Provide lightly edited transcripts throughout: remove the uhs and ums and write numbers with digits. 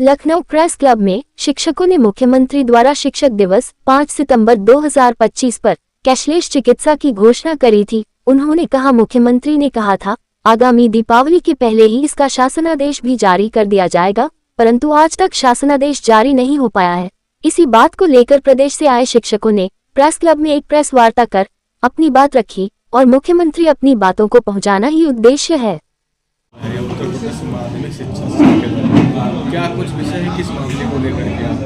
Lucknow press club में शिक्षकों ने मुख्यमंत्री द्वारा शिक्षक दिवस 5 सितंबर 2025 पर कैशलेस चिकित्सा की घोषणा करी थी। उन्होंने कहा, मुख्यमंत्री ने कहा था आगामी दीपावली के पहले ही इसका शासनादेश भी जारी कर दिया जाएगा, परंतु आज तक शासनादेश जारी नहीं हो पाया है। इसी बात को लेकर प्रदेश से आए शिक्षकों ने प्रेस क्लब में एक प्रेस वार्ता कर अपनी बात रखी और मुख्यमंत्री अपनी बातों को पहुंचाना ही उद्देश्य है। उत्तर प्रदेश माध्यमिक शिक्षा संघ क्या कुछ विषय है, किस मामले को लेकर के आप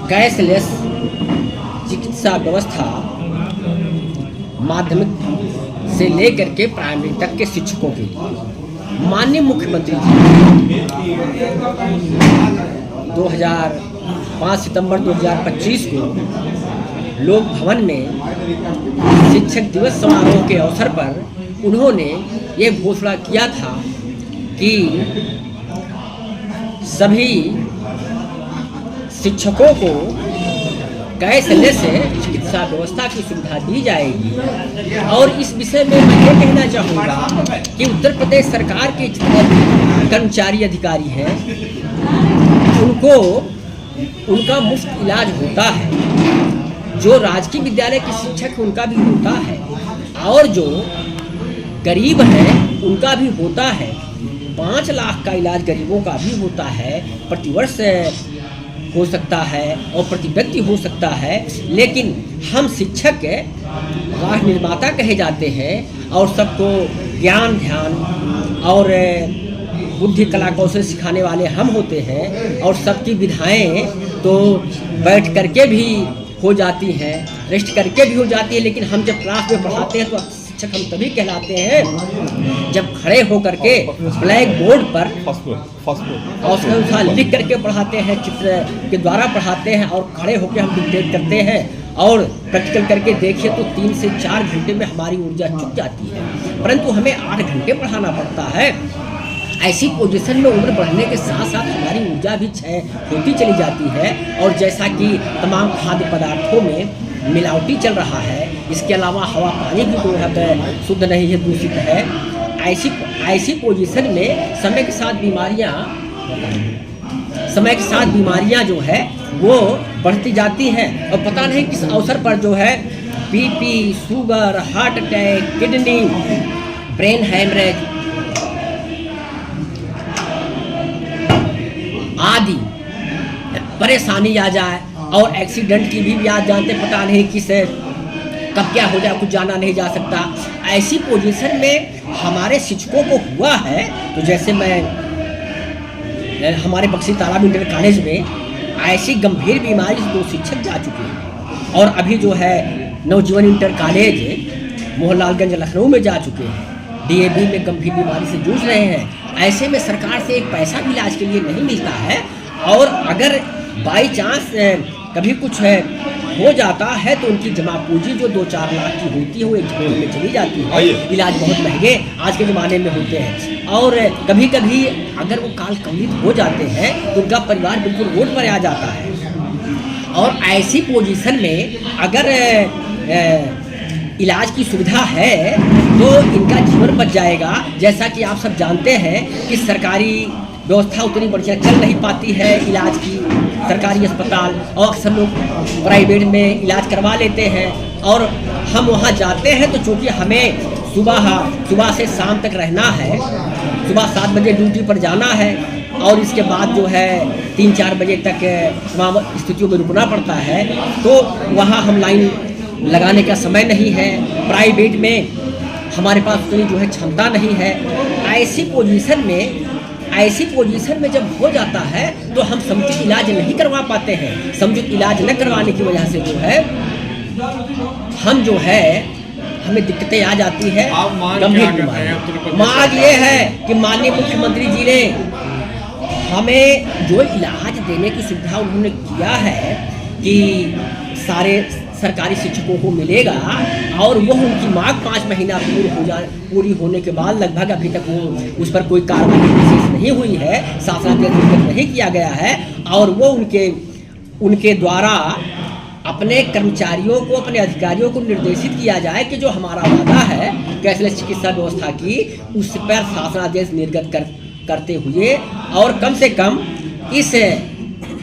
कैशलेस चिकित्सा व्यवस्था माध्यमिक से लेकर के प्राइमरी तक के शिक्षकों के लिए माननीय मुख्यमंत्री जी 5 सितंबर 2025 को लोक भवन में शिक्षक दिवस समारोह के अवसर पर उन्होंने ये घोषणा किया था कि सभी शिक्षकों को कैशलेस चिकित्सा व्यवस्था की सुविधा दी जाएगी। और इस विषय में मैं ये कहना चाहूँगा कि उत्तर प्रदेश सरकार के जितने कर्मचारी अधिकारी हैं उनको उनका मुफ्त इलाज होता है। जो राजकीय विद्यालय के शिक्षक उनका भी होता है और जो गरीब हैं उनका भी होता है। 5 लाख का इलाज गरीबों का भी होता है, प्रतिवर्ष हो सकता है और प्रति व्यक्ति हो सकता है। लेकिन हम शिक्षक राष्ट्र निर्माता कहे जाते हैं और सबको ज्ञान ध्यान और बुद्धि कला कौशल सिखाने वाले हम होते हैं। और सबकी विधाएं तो बैठ करके भी हो जाती हैं, रेस्ट करके भी हो जाती है। लेकिन हम जब क्लास में पढ़ाते हैं तो शिक्षक हम तभी कहलाते हैं जब खड़े होकर के ब्लैक बोर्ड पर लिख करके पढ़ाते हैं, चित्र के द्वारा पढ़ाते हैं और खड़े होकर हम डिक्टेट करते हैं। और प्रैक्टिकल करके देखिए तो 3 से 4 घंटे में हमारी ऊर्जा चुक जाती है, परंतु हमें 8 घंटे पढ़ाना पड़ता है। ऐसी पोजीशन में उम्र बढ़ने के साथ साथ हमारी ऊर्जा भी क्षय होती चली जाती है। और जैसा कि तमाम खाद्य पदार्थों में मिलावटी चल रहा है, इसके अलावा हवा पानी भी जो है शुद्ध नहीं है, दूषित है। ऐसी पोजीशन में समय के साथ बीमारियां जो है वो बढ़ती जाती हैं। और पता नहीं किस अवसर पर जो है BP, sugar, heart attack, kidney, brain haemorrhage आदि परेशानी आ जाए। और एक्सीडेंट की भी आज जानते पता नहीं किस कब क्या हो जाए, कुछ जाना नहीं जा सकता। ऐसी पोजीशन में हमारे शिक्षकों को हुआ है। तो जैसे मैं हमारे बक्सी तालाब इंटर कॉलेज में ऐसी गंभीर बीमारी से 2 शिक्षक जा चुके हैं और अभी जो है नवजीवन इंटर कॉलेज मोहनलालगंज लखनऊ में जा चुके हैं। DAV में गंभीर बीमारी से जूझ रहे हैं। ऐसे में सरकार से एक पैसा भी इलाज के लिए नहीं मिलता है। और अगर बाई चांस कभी कुछ हो जाता है तो उनकी जमा पूंजी जो 2-4 लाख की होती है वो एक झोल में चली जाती है। इलाज बहुत महंगे आज के ज़माने में होते हैं। और कभी कभी अगर वो काल कवलित हो जाते हैं तो उनका परिवार बिल्कुल रोड पर आ जाता है। और ऐसी पोजीशन में अगर इलाज की सुविधा है तो इनका जीवन बच जाएगा। जैसा कि आप सब जानते हैं कि सरकारी व्यवस्था उतनी बढ़िया चल नहीं पाती है इलाज की, सरकारी अस्पताल, और अक्सर लोग प्राइवेट में इलाज करवा लेते हैं। और हम वहाँ जाते हैं तो चूँकि हमें सुबह से शाम तक रहना है, सुबह 7 बजे ड्यूटी पर जाना है और इसके बाद जो है 3-4 बजे तक वहाँ स्थितियों में रुकना पड़ता है। तो वहाँ हम लाइन लगाने का समय नहीं है, प्राइवेट में हमारे पास उतनी जो है क्षमता नहीं है। ऐसी पोजीशन में जब हो जाता है तो हम समुचित इलाज नहीं करवा पाते हैं। समुचित इलाज न करवाने की वजह से जो है हम जो है हमें दिक्कतें आ जाती है। गंभीर बीमारी मांग ये है कि माननीय मुख्यमंत्री जी ने हमें जो इलाज देने की सुविधा उन्होंने किया है कि सारे सरकारी शिक्षकों को मिलेगा और वो उनकी मांग 5 महीना पूरी होने के बाद लगभग अभी तक वो उस पर कोई कार्रवाई विशेष नहीं हुई है, शासनादेश नहीं किया गया है। और वो उनके द्वारा अपने कर्मचारियों को, अपने अधिकारियों को निर्देशित किया जाए कि जो हमारा वादा है कैशलेस चिकित्सा व्यवस्था की, उस पर शासनादेश निर्गत करते हुए और कम से कम इस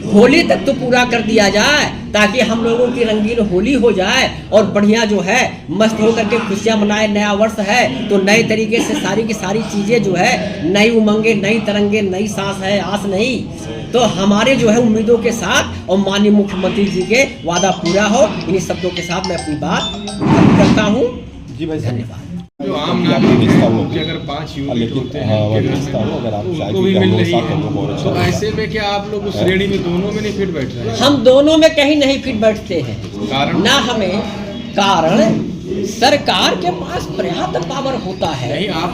होली तक तो पूरा कर दिया जाए, ताकि हम लोगों की रंगीन होली हो जाए और बढ़िया जो है मस्त होकर के खुशियाँ मनाए। नया वर्ष है तो नए तरीके से सारी की सारी चीज़ें जो है, नई उमंगे, नई तरंगे, नई सांस है, आस नहीं। तो हमारे जो है उम्मीदों के साथ और माननीय मुख्यमंत्री जी के वादा पूरा हो, इन्हीं शब्दों के साथ मैं अपनी बात खत्म करता हूँ। जी भाई, धन्यवाद। जो आम नागरिक हैं उनके अगर 5 यूनिट होते हैं उनको भी मिल रही है, तो ऐसे में क्या आप लोग उस श्रेणी में दोनों में नहीं फिट बैठ रहे हैं? हम दोनों में कहीं नहीं फिट बैठते हैं। कारण ना हमें कारण सरकार के पास पर्याप्त पावर होता है। नहीं, आप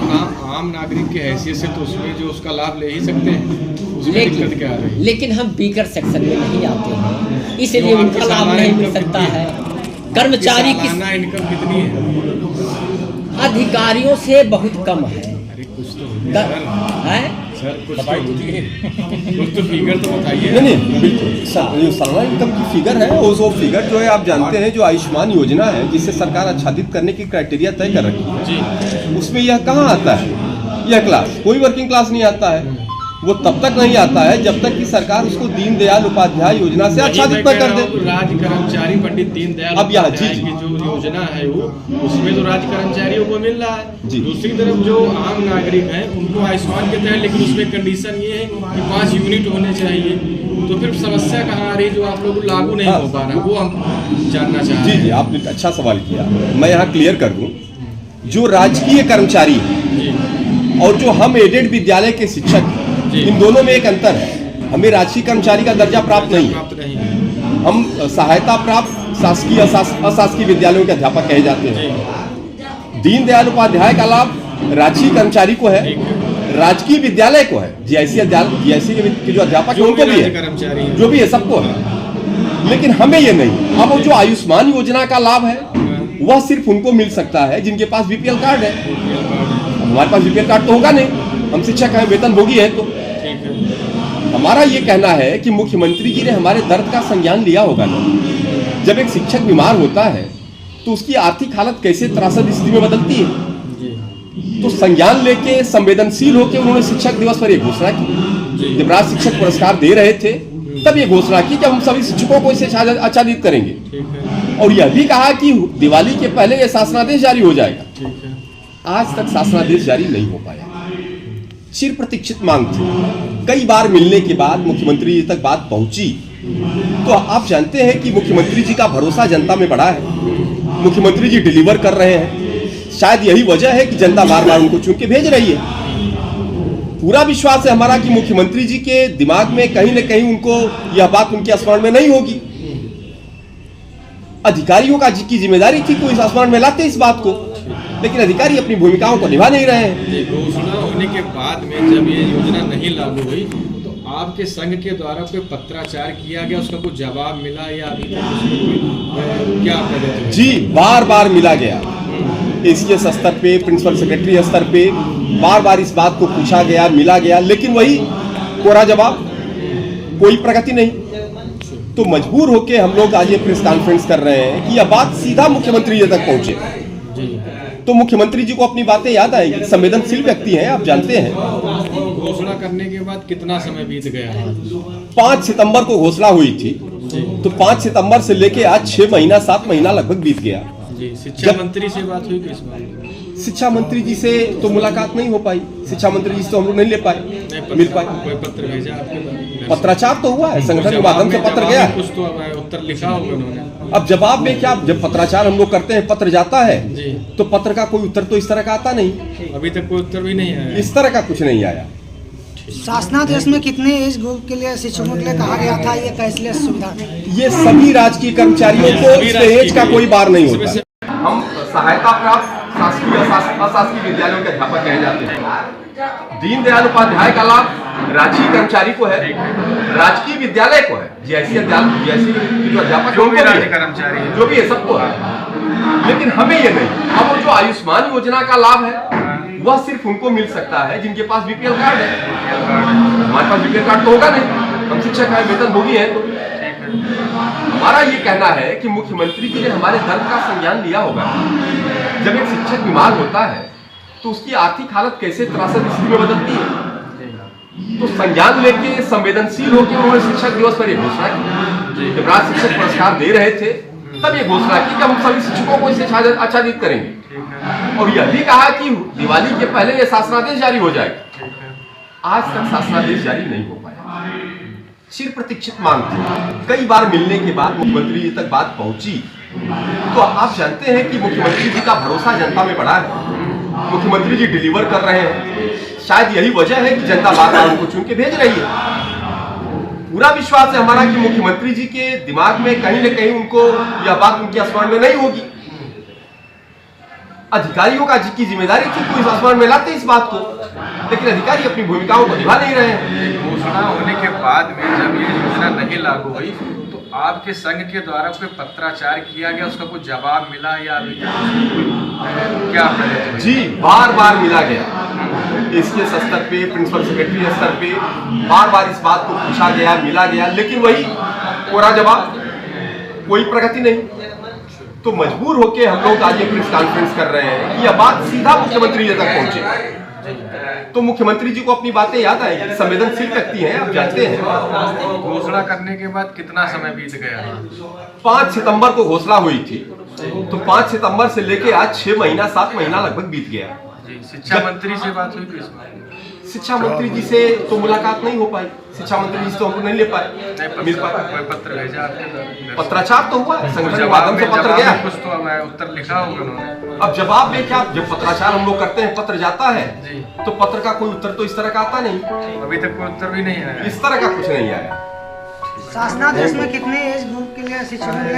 आम नागरिक के हैसियत से तो उसमें जो उसका लाभ ले ही सकते हैं, उसमें दिक्कत क्या आ रही है? लेकिन हम बीकर सेक्शन में नहीं आते हैं, इसलिए उनका लाभ नहीं मिल सकता है। कर्मचारी की सालाना इनकम कितनी है? अधिकारियों से बहुत कम है। अरे कुछ तो होगी सर, कुछ तो होगी, कुछ तो फिगर तो बताइए। नहीं बिल्कुल, सालाना इनकम की फिगर है, वो फिगर जो है आप जानते हैं, जो आयुष्मान योजना है जिससे सरकार आच्छादित करने की क्राइटेरिया तय कर रखी है जी, उसमें यह कहाँ आता है? यह क्लास कोई वर्किंग क्लास नहीं आता है। वो तब तक नहीं आता है जब तक कि सरकार उसको दीनदयाल उपाध्याय योजना से आच्छादित न कर दे। राज्य कर्मचारी पंडित दीनदयाल अब यहाँ उपाध्याय की जो योजना है वो, उसमें तो राज्य कर्मचारियों को मिल रहा है। जी। दूसरी तरफ जो आम नागरिक हैं उनको आयुष्मान के तहत, लेकिन उसमें कंडीशन ये है कि 5 यूनिट होने चाहिए। तो फिर समस्या कहाँ आ रही जो आप लोग लागू नहीं हो पा रहा, वो हम जानना चाह रहे हैं। जी, आपने अच्छा सवाल किया। मैं यहाँ क्लियर कर दूं, जो राजकीय कर्मचारी है और जो हम एडेड विद्यालय के शिक्षक हैं, इन दोनों में एक अंतर है। हमें राजकीय कर्मचारी का दर्जा प्राप्त नहीं है, हम सहायता प्राप्त शासकीय अशासकीय विद्यालयों के अध्यापक कहे जाते हैं। दीनदयाल उपाध्याय का लाभ राजकीय कर्मचारी को है, राजकीय विद्यालय को है, जीआईसी के जो अध्यापक है उनको भी है, जो भी है सबको है, लेकिन हमें ये नहीं। अब जो आयुष्मान योजना का लाभ है वह सिर्फ उनको मिल सकता है जिनके पास बीपीएल कार्ड है। हमारे पास बीपीएल कार्ड तो होगा नहीं, हम शिक्षक हैं, वेतनभोगी है। तो हमारा ये कहना है कि मुख्यमंत्री जी ने हमारे दर्द का संज्ञान लिया होगा ना। जब एक शिक्षक बीमार होता है तो उसकी आर्थिक हालत कैसे त्रासद स्थिति में बदलती है। तो संज्ञान लेके संवेदनशील होकर उन्होंने शिक्षक दिवस पर यह घोषणा की। जब राज्य शिक्षक पुरस्कार दे रहे थे तब ये घोषणा की कि हम सभी शिक्षकों को इसे आच्छादित करेंगे, और यह भी कहा कि दिवाली के पहले यह शासनादेश जारी हो जाएगा। आज तक शासनादेश जारी नहीं हो पाया। चिर प्रतीक्षित मांग थी, कई बार मिलने के बाद मुख्यमंत्री जी तक बात पहुंची। तो आप जानते हैं कि मुख्यमंत्री जी का भरोसा जनता में बढ़ा है, मुख्यमंत्री जी डिलीवर कर रहे हैं। शायद यही वजह है कि जनता बार बार उनको चुन के भेज रही है। पूरा विश्वास है हमारा कि मुख्यमंत्री जी के दिमाग में कहीं न कहीं उनको यह बात उनके स्मरण में नहीं होगी। अधिकारियों की जिम्मेदारी थी कोई स्मरण में लाते इस बात को, लेकिन अधिकारी अपनी भूमिकाओं को निभा नहीं रहे हैं। घोषणा होने के बाद में जब ये योजना नहीं लागू हुई तो आपके संघ के द्वारा कोई पत्राचार किया गया, उसका कुछ जवाब मिला या अभी तक उसमें क्या आप? जी, बार बार मिला गया। एसीएस स्तर पे, प्रिंसिपल सेक्रेटरी स्तर पे बार बार इस बात को पूछा गया, मिला गया, लेकिन वही कोरा जवाब, कोई प्रगति नहीं। तो मजबूर होके हम लोग आज ये प्रेस कॉन्फ्रेंस कर रहे हैं कि यह बात सीधा मुख्यमंत्री जी तक पहुंचे। तो मुख्यमंत्री जी को अपनी बातें याद आएगी। संवेदनशील व्यक्ति हैं, आप जानते हैं। घोषणा करने के बाद कितना समय बीत गया? 5 सितंबर को घोषणा हुई थी, तो 5 सितंबर से लेके आज 6 महीना 7 महीना लगभग बीत गया। शिक्षा मंत्री से बात हुई किस बात? शिक्षा मंत्री जी से तो मुलाकात नहीं हो पाई, शिक्षा मंत्री जी से तो हम लोग नहीं ले पाए, मिल पाए। कोई पत्र भेजा आपके? पत्राचार तो हुआ है, संगठन के माध्यम से पत्र गया है, कुछ तो उत्तर लिखा होगा उन्होंने। अब जवाब में क्या, जब पत्राचार हम लोग करते हैं, पत्र जाता है तो पत्र का कोई उत्तर तो इस तरह का आता नहीं। अभी तक कोई उत्तर भी नहीं आया, इस तरह का कुछ नहीं आया। शासनादेश में कितने एज ग्रुप के लिए शिक्षकों के लिए कहा गया था ये कैशलेस सुविधा? ये सभी राजकीय कर्मचारियों को एज का कोई बार नहीं होता। हम सहायता प्राप्त शासकीय अशासकीय विद्यालयों के अध्यापक कहे जाते हैं। दीनदयाल उपाध्याय का लाभ राजकीय कर्मचारी को है, राजकीय विद्यालय को है, जीआईसी के जो अध्यापक जो भी है सबको है, लेकिन हमें ये नहीं। अब जो आयुष्मान योजना का लाभ है वह सिर्फ उनको मिल सकता है जिनके पास बीपीएल कार्ड है। हमारे पास बीपीएल कार्ड तो होगा नहीं, हम शिक्षक हैं, वेतनभोगी हैं। तो हमारा ये कहना है कि मुख्यमंत्री जी ने हमारे दर्द का संज्ञान लिया होगा। जब एक शिक्षक बीमार होता है तो उसकी आर्थिक हालत कैसे त्रासद स्थिति में बदलती है। तो संज्ञान लेके संवेदनशील होकर उन्होंने शिक्षक दिवस पर यह घोषणा की। जब राज्य शिक्षक पुरस्कार दे रहे थे तब ये घोषणा की कि हम सभी शिक्षकों को इसे आच्छादित करेंगे और यह भी कहा कि दिवाली के पहले यह शासनादेश जारी हो जाएगा। आज तक शासनादेश जारी नहीं हो पाया। चिर प्रतीक्षित मांग थी। कई बार मिलने के बाद मुख्यमंत्री जी तक बात पहुंची तो आप जानते हैं कि मुख्यमंत्री जी का भरोसा जनता में बढ़ा है। मुख्यमंत्री जी डिलीवर कर रहे हैं। शायद यही वजह है कि जनता बार बार उनको चुन के भेज रही है। पूरा विश्वास है हमारा कि मुख्यमंत्री जी के दिमाग में कहीं न कहीं उनको यह बात उनके स्मरण में नहीं होगी। अधिकारियों का की जिम्मेदारी थी कोई स्मरण में लाते इस बात को, लेकिन अधिकारी अपनी भूमिकाओं को निभा नहीं रहे हैं। घोषणा होने के बाद में जब ये योजना नहीं लागू हुई तो आपके संघ के द्वारा कोई पत्राचार किया गया, उसका कोई जवाब मिला या अभी क्या? जी बार बार मिला गया। एसीएस स्तर पे, प्रिंसिपल सेक्रेटरी स्तर पे बार बार इस बात को पूछा गया, मिला गया, लेकिन वही कोरा जवाब, कोई प्रगति नहीं। तो मजबूर होके हम लोग आज ये प्रेस कॉन्फ्रेंस कर रहे हैं कि यह बात सीधा मुख्यमंत्री जी तक पहुंचे तो मुख्यमंत्री जी को अपनी बातें याद आएगी। संवेदनशील व्यक्ति हैं, आप जानते हैं। घोषणा करने के बाद कितना समय बीत गया? 5 सितंबर को घोषणा हुई थी तो 5 सितंबर से लेके आज 6 महीना 7 महीना लगभग बीत गया। शिक्षा मंत्री से बात हुई किस बात? शिक्षा मंत्री जी से तो मुलाकात नहीं हो पाई। शिक्षा मंत्री जी से तो हमको नहीं ले पाए, मिल पाए। पत्र भेजा आपके? पत्राचार तो हुआ, संगठन के माध्यम से पत्र गया, कुछ तो उत्तर लिखा होगा उन्होंने। अब जवाब में क्या? जब पत्राचार हम लोग करते हैं, पत्र जाता है जी, तो पत्र का कोई उत्तर तो इस तरह का आता नहीं। अभी तक कोई उत्तर भी नहीं आया। इस तरह का कुछ नहीं आया। शासनादेश में कितने एज ग्रुप के लिए शिक्षकों